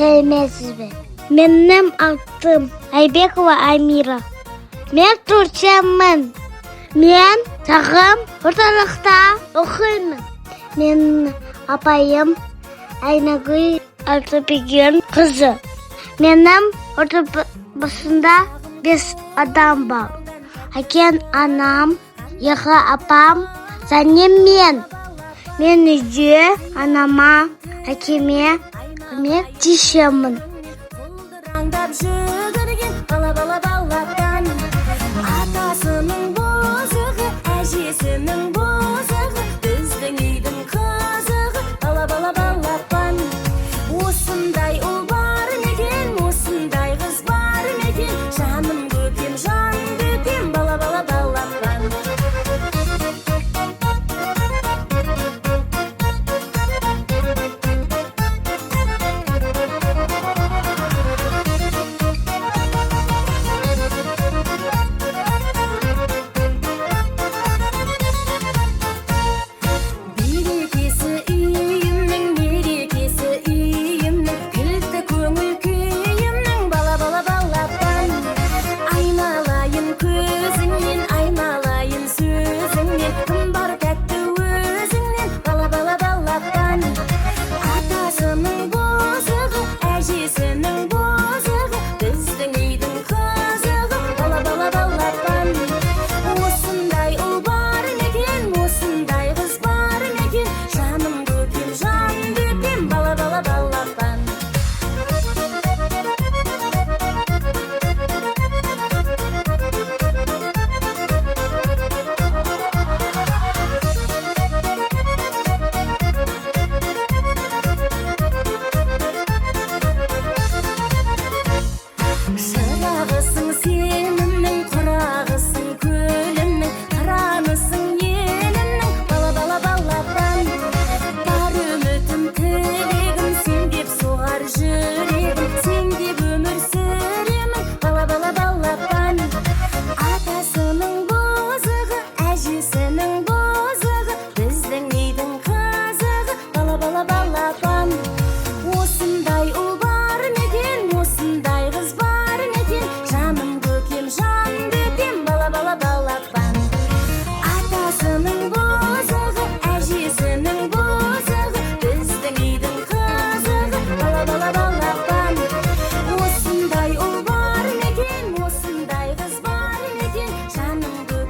сәлеметсіз бе? Менің атым Айбекова Амира. Мен Турчанмын. Мен тағым орталықта оқимын. Менің апайым Айнагүл Алтыбеген қызы. Менің отбасымда 5 адам бар. Әкем, анам, екі апам, және мен. Мен үйде анама, әкеме көмек тиісемін.